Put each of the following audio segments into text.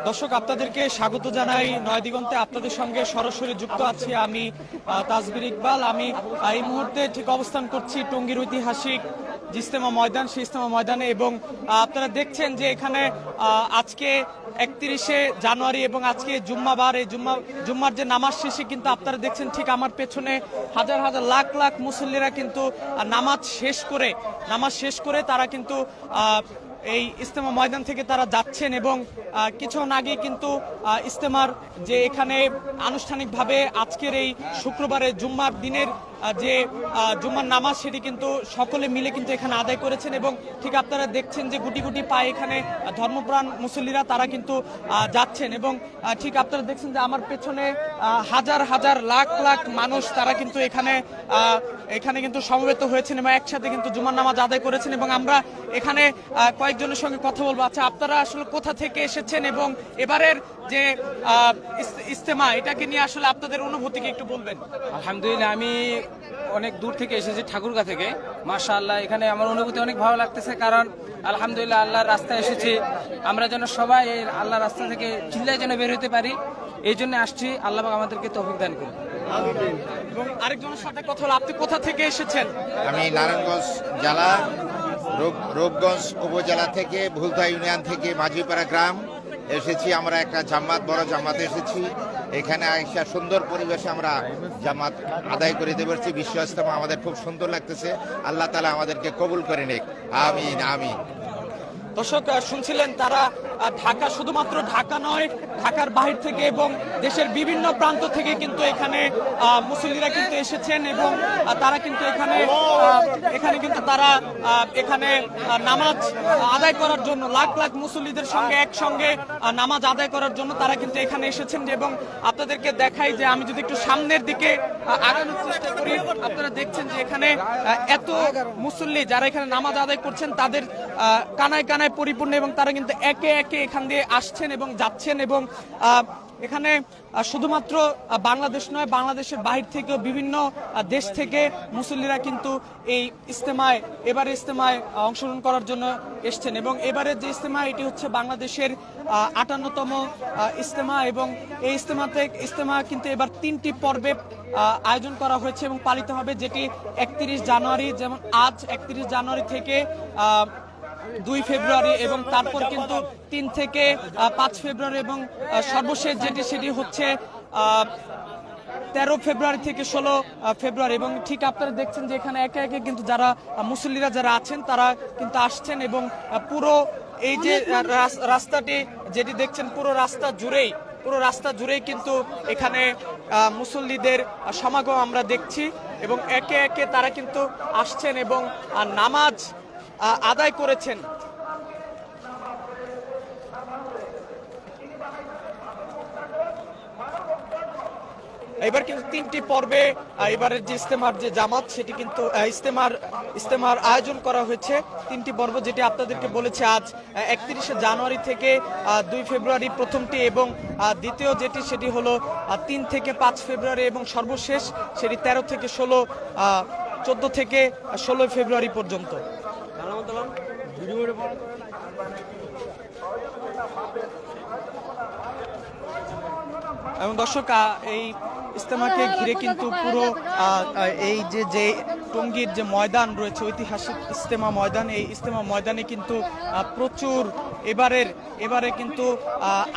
দর্শক, আপনাদেরকে স্বাগত জানাই নয় দিগন্তে। আপনাদের সঙ্গে সরাসরি যুক্ত আছি আমি তাজবির ইকবাল। আমি এই মুহূর্তে ঠিক অবস্থান করছি টঙ্গীর ঐতিহাসিক যে ইজতেমা ময়দান, সেই ইজতেমা ময়দানে। এবং আপনারা দেখছেন যে এখানে আজকে 31শে জানুয়ারি এবং আজকে জুম্মাবার, এই জুম্মার যে নামাজ শেষে কিন্তু আপনারা দেখছেন ঠিক আমার পেছনে হাজার হাজার লাখ লাখ মুসল্লিরা কিন্তু নামাজ শেষ করে তারা কিন্তু এই ইজতেমা ময়দান থেকে তারা যাচ্ছেন। এবং কিছুক্ষণ আগে কিন্তু ইজতেমার যে এখানে আনুষ্ঠানিকভাবে আজকের এই শুক্রবারে জুম্মার দিনের যে জুম্মার নামাজ, সেটি কিন্তু সকলে মিলে কিন্তু এখানে আদায় করেছেন। এবং ঠিক আপনারা দেখছেন যে গুটি গুটি পায়ে এখানে ধর্মপ্রাণ মুসল্লিরা তারা কিন্তু যাচ্ছেন। এবং ঠিক আপনারা দেখছেন যে আমার পেছনে হাজার হাজার লাখ লাখ মানুষ তারা কিন্তু এখানে কিন্তু সমবেত হয়েছেন এবং একসাথে কিন্তু জুমার নামাজ আদায় করেছেন। এবং আমরা এখানে কয়েকজনের সঙ্গে কথা বলবো। আচ্ছা, আপনারা আসলে কোথা থেকে এসেছেন এবং এবারের যে ইজতেমা, এটাকে নিয়ে আসলে আপনাদের অনুভূতিকে একটু বলবেন। আলহামদুলিল্লাহ, আমি অনেক দূর থেকে এসেছি, ঠাকুরগাঁ থেকে। মাশাআল্লাহ, এখানে আমার অনুভূতি অনেক ভালো লাগতেছে, কারণ আলহামদুলিল্লাহ আল্লাহর রাস্তায় এসেছি। আমরা যেন সবাই এই আল্লাহর রাস্তা থেকে চিল্লায় যেন বের হতে পারি, এই জন্য আসছি। আল্লাহ পাক আমাদেরকে তৌফিক দান করুন। এবং আরেকজনের সাথে কথা হলো, আপনি কোথা থেকে এসেছেন? আমি নারায়ণগঞ্জ জেলা রূপগঞ্জ উপজেলা থেকে ভুলতা ইউনিয়ন থেকে মাঝিপাড়া গ্রাম এসেছি। আমরা একটা বড় জামাতে এসেছি। এখানে আইসা সুন্দর পরিবেশে আমরা জামাত আদায় করতে পারছি। বিশ্ব ইজতেমা আমাদের খুব সুন্দর লাগতেছে। আল্লাহ তাআলা আমাদেরকে কবুল করে নিক, আমিন আমিন। দর্শক, শুনছিলেন তারা ঢাকা, শুধুমাত্র ঢাকা নয়, ঢাকার বাহির থেকে এবং দেশের বিভিন্ন প্রান্ত থেকে কিন্তু এখানে মুসল্লিরা কিন্তু এসেছেন। এবং তারা কিন্তু এখানে কিন্তু তারা এখানে নামাজ আদায় করার জন্য লাখ লাখ মুসল্লিদের সঙ্গে একসঙ্গে নামাজ আদায় করার জন্য তারা কিন্তু এখানে এসেছেন। এবং আপনাদেরকে দেখাই যে আমি যদি একটু সামনের দিকে আগানোর চেষ্টা করি, আপনারা দেখছেন যে এখানে এত মুসল্লি যারা এখানে নামাজ আদায় করছেন তাদের কানায় কানায় পরিপূর্ণ। এবং তারা কিন্তু একে একে এখান দিয়ে আসছেন এবং যাচ্ছেন। এবং এখানে শুধুমাত্র বাংলাদেশ নয়, বাংলাদেশের বাহির থেকেও বিভিন্ন দেশ থেকে মুসল্লিরা কিন্তু এই এবারে ইজতেমায় অংশগ্রহণ করার জন্য এসছেন। এবং এবারের যে ইজতেমা, এটি হচ্ছে বাংলাদেশের 58তম ইজতেমা। এবং এই ইজতেমা কিন্তু এবার 3টি পর্বে আয়োজন করা হয়েছে এবং পালিত হবে, যেটি 31 জানুয়ারি, যেমন আজ 31 জানুয়ারি থেকে 2 ফেব্রুয়ারি, এবং তারপর কিন্তু 3 থেকে 5 ফেব্রুয়ারি, এবং সর্বশেষ সেটি হচ্ছে 13 ফেব্রুয়ারি থেকে 16 ফেব্রুয়ারি। এবং ঠিক আপনারা দেখছেন যে এখানে একে একে কিন্তু যারা মুসল্লিরা যারা আছেন তারা কিন্তু আসছেন। এবং পুরো এই যে রাস্তাটি যেটি দেখছেন, পুরো রাস্তা জুড়েই কিন্তু এখানে মুসল্লিদের সমাগম আমরা দেখছি। এবং একে একে তারা কিন্তু আসছেন এবং নামাজ আদায় করেছেন। এবার কিন্তু 3টি পর্বে এবারের যে ইজতেমার যে জামাত, সেটি কিন্তু ইজতেমার আয়োজন করা হয়েছে 3টি পর্ব, যেটি আপনাদেরকে বলেছে আজ 31শে জানুয়ারি থেকে 2 ফেব্রুয়ারি প্রথমটি, এবং দ্বিতীয় সেটি হলো 3 থেকে 5 ফেব্রুয়ারি, এবং সর্বশেষ সেটি 13 থেকে 14 থেকে 16 ফেব্রুয়ারি পর্যন্ত। এবং দর্শক, এই ইজতেমাকে ঘিরে কিন্তু পুরো এই যে টঙ্গীর যে ময়দান রয়েছে, ঐতিহাসিক ইজতেমা ময়দান, এই ইজতেমা ময়দানে কিন্তু প্রচুর এবারে কিন্তু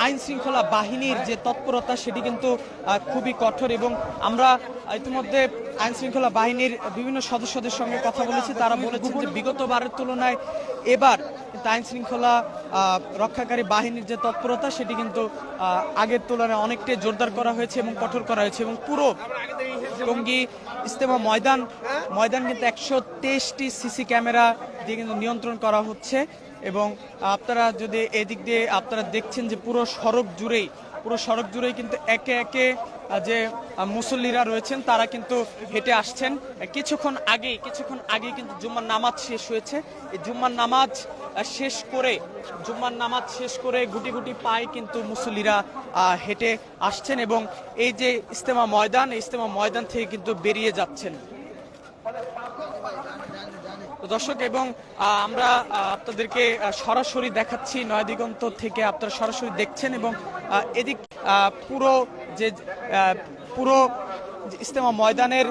আইন শৃঙ্খলা বাহিনীর যে তৎপরতা, সেটি কিন্তু খুবই কঠোর। এবং আমরা ইতিমধ্যে আইন শৃঙ্খলা বাহিনীর বিভিন্ন সদস্যদের সঙ্গে কথা বলেছি। তারা বলেছেন যে বিগতবারের তুলনায় এবার কিন্তু আইন শৃঙ্খলা রক্ষাকারী বাহিনীর যে তৎপরতা, সেটি কিন্তু আগের তুলনায় অনেকটাই জোরদার করা হয়েছে এবং কঠোর করা হয়েছে। এবং পুরো টঙ্গী ইজতেমা ময়দান কিন্তু 123টি সিসি ক্যামেরা দিয়ে কিন্তু নিয়ন্ত্রণ করা হচ্ছে। এবং আপনারা যদি এদিক দিয়ে আপনারা দেখছেন যে পুরো সড়ক জুড়েই কিন্তু একে একে যে মুসল্লিরা রয়েছেন তারা কিন্তু হেঁটে আসছেন। কিছুক্ষণ আগেই কিন্তু জুম্মার নামাজ শেষ হয়েছে। এই জুম্মার নামাজ শেষ করে গুটি গুটি পায়ে কিন্তু মুসল্লিরা হেঁটে আসছেন এবং এই যে ইজতেমা ময়দান থেকে কিন্তু বেরিয়ে যাচ্ছেন। তো দর্শক, এবং আমরা আপনাদেরকে সরাসরি দেখাচ্ছি নয়াদিগন্ত থেকে, আপনারা সরাসরি দেখছেন, এবং এদিক পুরো যে পুরো ইজতেমা ময়দানের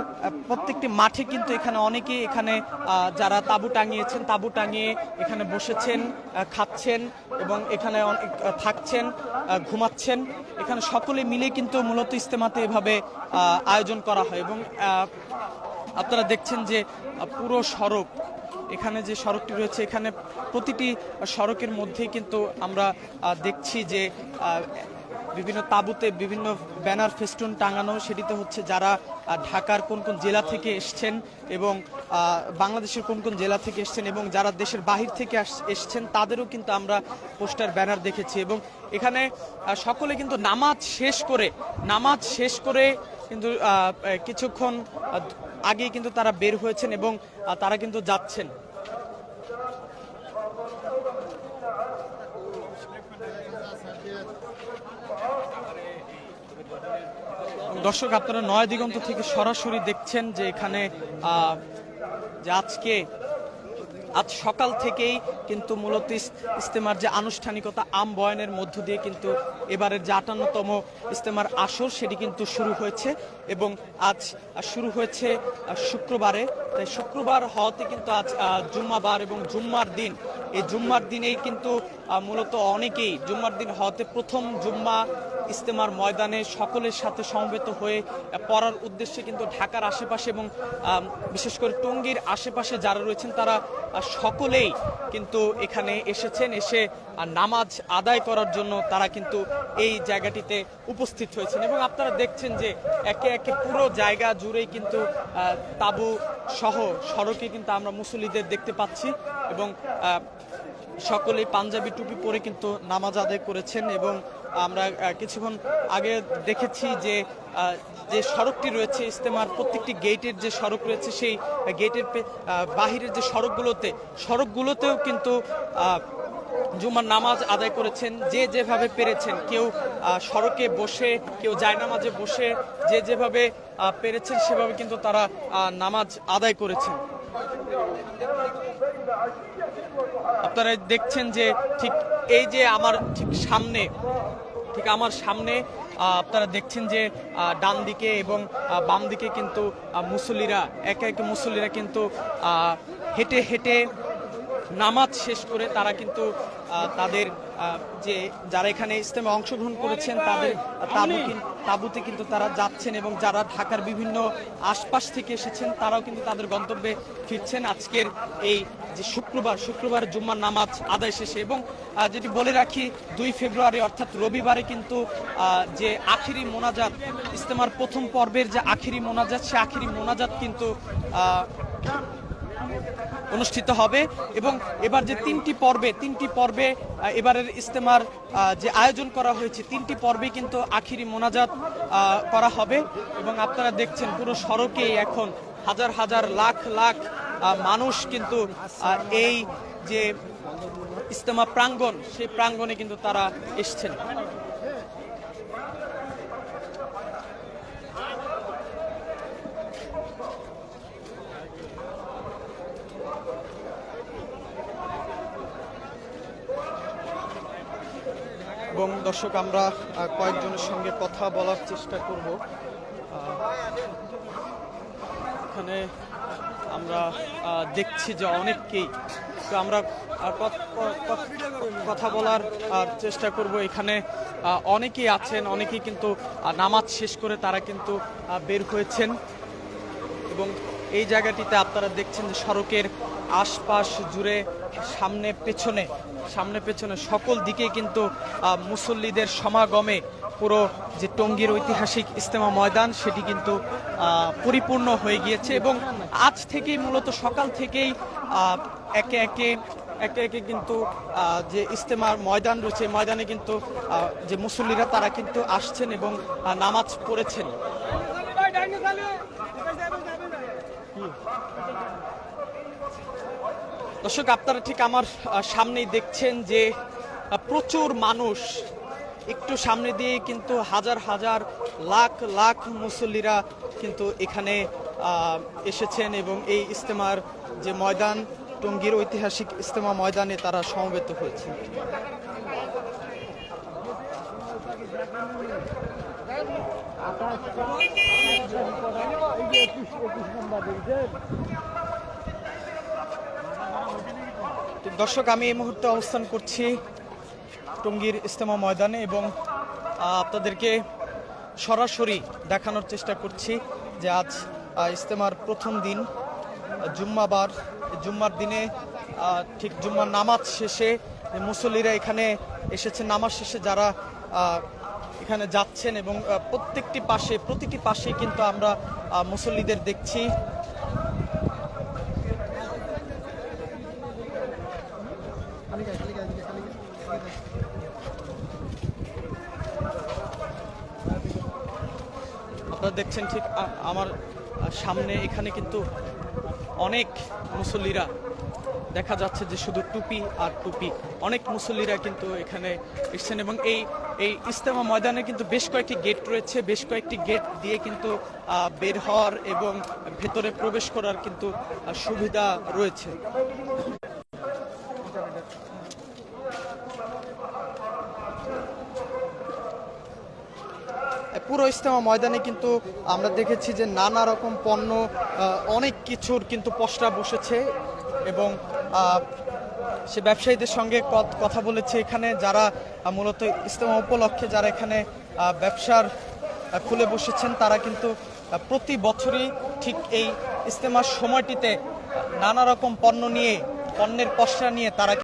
প্রত্যেকটি মাঠে কিন্তু এখানে অনেকেই এখানে যারা তাঁবু টাঙিয়েছেন, তাঁবু টাঙিয়ে এখানে বসেছেন, খাচ্ছেন এবং এখানে থাকছেন, ঘুমাচ্ছেন। এখানে সকলে মিলে কিন্তু মূলত ইজতেমাতে এভাবে আয়োজন করা হয়। এবং আপনারা দেখছেন যে পুরো সড়ক, এখানে যে সড়কটি রয়েছে, এখানে প্রতিটি সড়কের মধ্যেই কিন্তু আমরা দেখছি যে বিভিন্ন তাঁবুতে বিভিন্ন ব্যানার ফেস্টুন টাঙানো। সেটিতে হচ্ছে যারা ঢাকার কোন কোন জেলা থেকে এসছেন এবং বাংলাদেশের কোন কোন জেলা থেকে এসছেন এবং যারা দেশের বাহির থেকে এসছেন তাদেরও কিন্তু আমরা পোস্টার ব্যানার দেখেছি। এবং এখানে সকলে কিন্তু নামাজ শেষ করে কিন্তু কিছুক্ষণ আগেই কিন্তু তারা বের হয়েছেন এবং তারা কিন্তু যাচ্ছেন। দর্শক, আপনারা নয়াদিগন্ত থেকে সরাসরি দেখছেন যে এখানে যে আজ সকাল থেকেই কিন্তু মূলত ইজতেমার যে আনুষ্ঠানিকতা আম বয়ানের মধ্য দিয়ে কিন্তু এবারের যে 58তম ইজতেমার আসর সেটি কিন্তু শুরু হয়েছে এবং আজ শুরু হয়েছে শুক্রবারে। তাই শুক্রবার হওয়াতে কিন্তু আজ জুম্মাবার এবং জুম্মার দিন, এই জুম্মার দিনেই কিন্তু মূলত অনেকেই জুম্মার দিন হওয়াতে প্রথম জুম্মা ইজতেমার ময়দানে সকলের সাথে সমবেত হয়ে পড়ার উদ্দেশ্যে কিন্তু ঢাকার আশেপাশে এবং বিশেষ করে টঙ্গীর আশেপাশে যারা রয়েছেন তারা সকলেই কিন্তু এখানে এসেছেন, এসে নামাজ আদায় করার জন্য তারা কিন্তু এই জায়গাটিতে উপস্থিত হয়েছেন। এবং আপনারা দেখছেন যে একে একে পুরো জায়গা জুড়েই কিন্তু তাঁবু সহ সড়কে কিন্তু আমরা মুসল্লিদের দেখতে পাচ্ছি এবং সকলেই পাঞ্জাবি টুপি পরে কিন্তু নামাজ আদায় করেছেন। এবং আমরা কিছুক্ষণ আগে দেখেছি যে যে সড়কটি রয়েছে ইজতেমার প্রত্যেকটি গেটের যে সড়ক রয়েছে সেই গেটের বাহিরের যে সড়কগুলোতেও কিন্তু জুমার নামাজ আদায় করেছেন যে যেভাবে পেরেছেন। কেউ সড়কে বসে, কেউ জায়নামাজে বসে, যে যেভাবে পেরেছেন সেভাবে কিন্তু তারা নামাজ আদায় করেছেন। আপনারা দেখছেন যে ঠিক এই যে আমার সামনে আপনারা দেখছেন যে ডান দিকে এবং বাম দিকে কিন্তু মুসল্লিরা একে একে কিন্তু হেঁটে হেঁটে নামাজ শেষ করে তারা কিন্তু তাদের যে যারা এখানে ইজতেমে অংশগ্রহণ করেছেন তাদের তাঁবুতে কিন্তু তারা যাচ্ছেন এবং যারা ঢাকার বিভিন্ন আশপাশ থেকে এসেছেন তারাও কিন্তু তাদের গন্তব্যে ফিরছেন আজকের এই যে শুক্রবার জুম্মার নামাজ আদায় শেষে। এবং যেটি বলে রাখি, 2 ফেব্রুয়ারি অর্থাৎ রবিবারে কিন্তু যে আখিরি মোনাজাত, ইজতেমার প্রথম পর্বের যে আখিরি মোনাজাত, সে আখিরি মোনাজাত কিন্তু অনুষ্ঠিত হবে। এবং এবার যে তিনটি পর্বে এবারের ইজতেমার যে আয়োজন করা হয়েছে, 3টি পর্বে কিন্তু আখিরি মোনাজাত করা হবে। এবং আপনারা দেখছেন পুরো সড়কে এখন হাজার লাখ মানুষ কিন্তু এই যে ইজতেমা প্রাঙ্গণ, সেই প্রাঙ্গণে কিন্তু তারা এসছেন। এবং দর্শক, আমরা কয়েকজনের সঙ্গে কথা বলার চেষ্টা করব। এখানে আমরা দেখছি যে অনেককেই, তো আমরা কথা বলার চেষ্টা করব। এখানে অনেকেই আছেন, অনেকেই কিন্তু নামাজ শেষ করে তারা কিন্তু বের হয়েছেন। এবং এই জায়গাটিতে আপনারা দেখছেন যে সড়কের আশপাশ জুড়ে সামনে পেছনে সকল দিকে কিন্তু মুসল্লিদের সমাগমে পুরো যে টঙ্গীর ঐতিহাসিক ইজতেমা ময়দান সেটি কিন্তু পরিপূর্ণ হয়ে গিয়েছে। এবং আজ থেকেই মূলত সকাল থেকেই একে একে কিন্তু যে ইজতেমার ময়দান রয়েছে, ময়দানে কিন্তু যে মুসল্লিরা তারা কিন্তু আসছেন এবং নামাজ পড়েছেন। দর্শক, আপনারা ঠিক আমার সামনেই দেখছেন যে প্রচুর মানুষ, একটু সামনে দিয়ে কিন্তু হাজার লাখ মুসল্লিরা কিন্তু এখানে এসেছেন এবং এই ইজতেমার যে ময়দান টঙ্গীর ঐতিহাসিক ইজতেমা ময়দানে তারা সমবেত হয়েছে। দর্শক, আমি এই মুহূর্তে অবস্থান করছি টঙ্গীর ইজতেমা ময়দানে এবং আপনাদেরকে সরাসরি দেখানোর চেষ্টা করছি যে আজ ইজতেমার প্রথম দিন, জুম্মাবার। জুম্মার দিনে ঠিক জুম্মার নামাজ শেষে মুসল্লিরা এখানে এসেছেন। নামাজ শেষে যারা এখানে যাচ্ছেন এবং প্রতিটি পাশে কিন্তু আমরা মুসল্লিদের দেখছি। আপনারা দেখছেন ঠিক আমার সামনে এখানে কিন্তু অনেক মুসল্লিরা দেখা যাচ্ছে যে শুধু টুপি আর টুপি। অনেক মুসল্লিরা কিন্তু এখানে এসেছেন এবং এই ইজতেমা ময়দানে কিন্তু বেশ কয়েকটি গেট রয়েছে। বেশ কয়েকটি গেট দিয়ে কিন্তু বের হওয়ার এবং ভেতরে প্রবেশ করার কিন্তু সুবিধা রয়েছে। পুরো ইজতেমা ময়দানে কিন্তু আমরা দেখেছি যে নানা রকম পণ্য, অনেক কিছুর কিন্তু পসরা বসেছে এবং সে ব্যবসায়ীদের সঙ্গে কথা বলেছে। এখানে যারা মূলত ইজতেমা উপলক্ষে যারা এখানে ব্যবসার খুলে বসেছেন তারা কিন্তু প্রতি বছরই ঠিক এই ইজতেমার সময়টিতে নানা রকম পণ্যের পসরা নিয়ে তারা